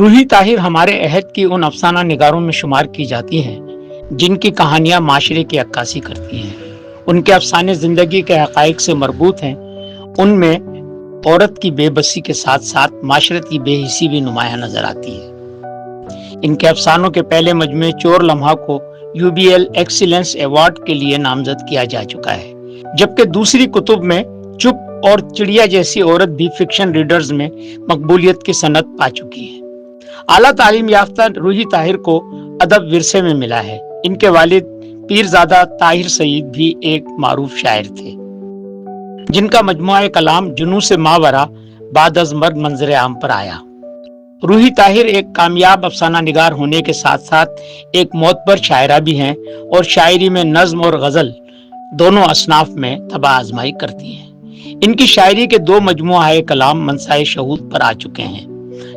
रूही ताहिर हमारे अहद की उन अफसाना निगारों में शुमार की जाती हैं जिनकी कहानियां माशरे की अक्कासी करती हैं। उनके अफसाने जिंदगी के हकाइक से मरबूत हैं। उनमें औरत की बेबसी के साथ साथ माशरत की बेहिसी भी नुमाया नजर आती है। इनके अफसानों के पहले मजमे चोर लम्हा को UBL एक्सीलेंस अवार्ड के लिए नामजद किया जा चुका है, जबकि दूसरी कुतुब में चुप और चिड़िया जैसी औरत भी फिक्शन रीडर्स में मकबूलियत की सनत पा चुकी है। आला तालीम याफ्ता रूही ताहिर को अदब विरसे में मिला है। इनके वालिद पीरजादा ताहिर सईद भी एक मारूफ शायर थे, जिनका मजमुआ कलाम जुनू से मावरा बाद अज मर्द मंजर आम पर आया। रूही ताहिर एक कामयाब अफसाना निगार होने के साथ साथ एक मोतबर शायरा भी हैं और शायरी में नज्म और गजल दोनों असनाफ में तबा आजमाई करती हैं। इनकी शायरी के दो मजमुआ कलाम मनसाए शहूद पर आ चुके हैं,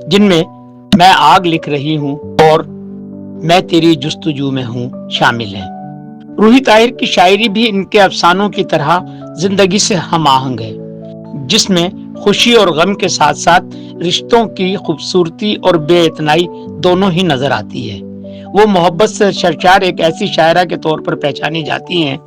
जिनमें मैं आग लिख रही हूँ और मैं तेरी जुस्तजू में हूँ शामिल है। रूही ताहिर की शायरी भी इनके अफसानों की तरह जिंदगी से हम आहंग है, जिसमें खुशी और गम के साथ साथ रिश्तों की खूबसूरती और बेइतनाई दोनों ही नजर आती है। वो मोहब्बत से सरशार एक ऐसी शायरा के तौर पर पहचानी जाती हैं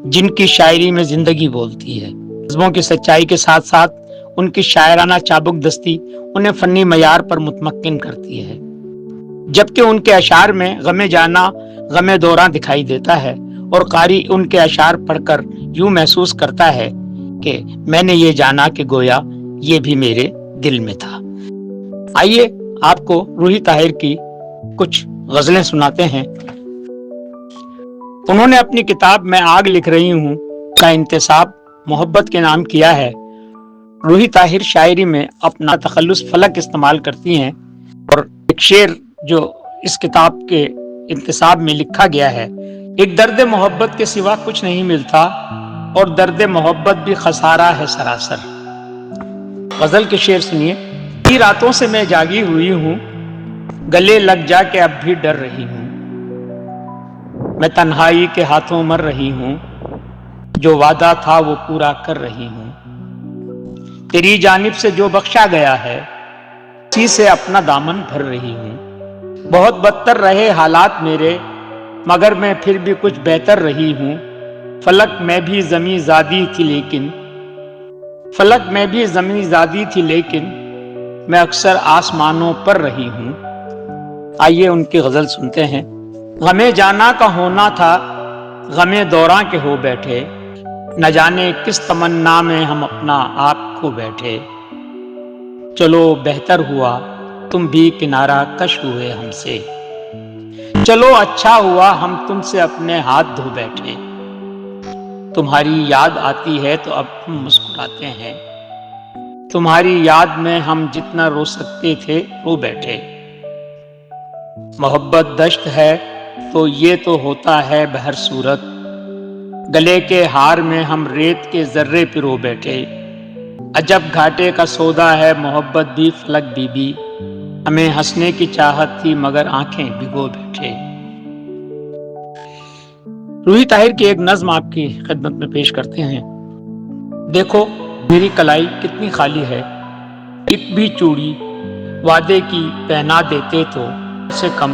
जिनकी शायरी में जिंदगी बोलती है। जज्बों की सच्चाई के साथ साथ उनकी शायराना चाबुक दस्ती उन्हें फन्नी मयार पर मुतमक्किन करती है, जबकि उनके अशार में गमे जाना गमे दौरान दिखाई देता है और कारी उनके अशार पढ़कर यूं महसूस करता है कि मैंने ये जाना कि गोया ये भी मेरे दिल में था। आइए आपको रूही ताहिर की कुछ गजलें सुनाते हैं। उन्होंने अपनी किताब मैं आग लिख रही हूँ का इंतसाब मोहब्बत के नाम किया है। रूही ताहिर शायरी में अपना तखल्लुस फलक इस्तेमाल करती हैं और एक शेर जो इस किताब के इंतसाब में लिखा गया है, एक दर्द मोहब्बत के सिवा कुछ नहीं मिलता और दर्द मोहब्बत भी खसारा है सरासर। गजल के शेर सुनिए। कई रातों से मैं जागी हुई हूँ, गले लग जा के अब भी डर रही हूँ। मैं तन्हाई के हाथों मर रही हूँ, जो वादा था वो पूरा कर रही हूँ। तेरी जानिब से जो बख्शा गया है, उसी से अपना दामन भर रही हूँ। बहुत बदतर रहे हालात मेरे, मगर मैं फिर भी कुछ बेहतर रही हूँ। फलक में भी ज़मीं ज़ादी थी लेकिन मैं अक्सर आसमानों पर रही हूँ। आइए उनकी गजल सुनते हैं। गमे जाना का होना था, गमे दौरां के हो बैठे, न जाने किस तमन्ना में हम अपना आप खो बैठे। चलो बेहतर हुआ तुम भी किनारा कश हुए हमसे, चलो अच्छा हुआ हम तुमसे अपने हाथ धो बैठे। तुम्हारी याद आती है तो अब हम मुस्कुराते हैं, तुम्हारी याद में हम जितना रो सकते थे रो बैठे। मोहब्बत दश्त है तो ये तो होता है बहर सूरत, गले के हार में हम रेत के जर्रे पिरो बैठे। अजब घाटे का सौदा है मोहब्बत भी फलक बीबी, हमें हंसने की चाहत थी मगर आंखें भिगो बैठे। रूही ताहिर की एक नज्म आपकी खिदमत में पेश करते हैं। देखो मेरी कलाई कितनी खाली है, एक भी चूड़ी वादे की पहना देते तो से कम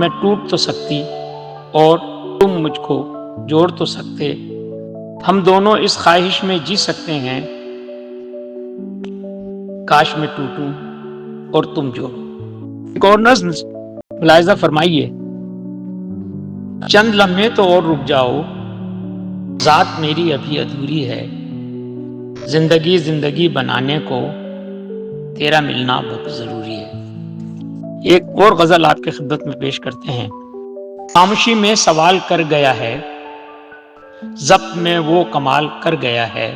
मैं टूट तो सकती और तुम मुझको जोड़ तो सकते। हम दोनों इस ख्वाहिश में जी सकते हैं, काश मैं टूटूं और तुम जोड़ो। एक और नज्म मुलाहिजा फरमाइए। चंद लम्हे तो और रुक जाओ, जात मेरी अभी अधूरी है, जिंदगी बनाने को तेरा मिलना बहुत जरूरी है। एक और गजल आपके खिदमत में पेश करते हैं। खामोशी में सवाल कर गया है, ज़ब्त में वो कमाल कर गया है।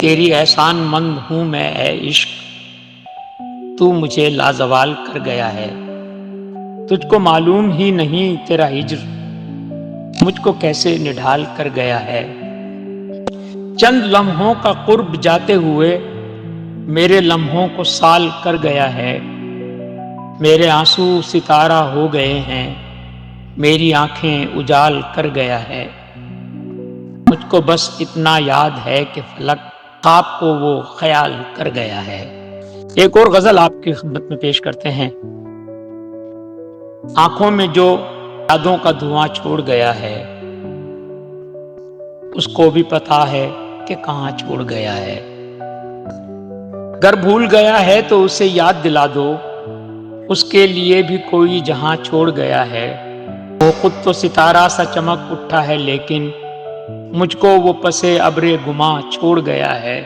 तेरी एहसान मंद हूं मैं ए इश्क, तू मुझे लाजवाल कर गया है। तुझको मालूम ही नहीं तेरा हिज्र मुझको कैसे निढाल कर गया है। चंद लम्हों का कुर्ब जाते हुए मेरे लम्हों को साल कर गया है। मेरे आंसू सितारा हो गए हैं, मेरी आंखें उजाल कर गया है। मुझको बस इतना याद है कि फलक ख्वाब को वो ख्याल कर गया है। ایک اور غزل آپ کی خدمت میں پیش کرتے ہیں۔ آنکھوں میں جو یادوں کا دھواں چھوڑ گیا ہے، اس کو بھی پتا ہے کہ کہاں چھوڑ گیا ہے۔ گر بھول گیا ہے تو اسے یاد دلا دو، اس کے لیے بھی کوئی جہاں چھوڑ گیا ہے۔ وہ خود تو ستارہ سا چمک اٹھا ہے، لیکن مجھ کو وہ پسے ابر گماں چھوڑ گیا ہے۔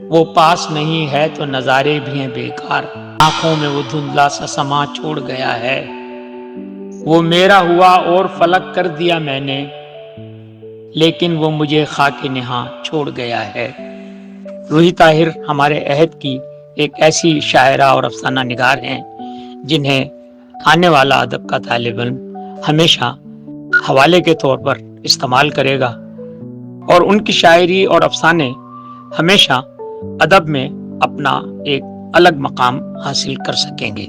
وہ پاس نہیں ہے تو نظارے بھی ہیں بیکار، آنکھوں میں وہ دھندلا سا سما چھوڑ گیا ہے۔ وہ میرا ہوا اور فلک کر دیا میں نے، لیکن وہ مجھے خاک نہاں چھوڑ گیا ہے۔ روحی طاہر ہمارے عہد کی ایک ایسی شاعرہ اور افسانہ نگار ہیں جنہیں آنے والا ادب کا طالب علم ہمیشہ حوالے کے طور پر استعمال کرے گا، اور ان کی شاعری اور افسانے ہمیشہ ادب میں اپنا ایک الگ مقام حاصل کر سکیں گے۔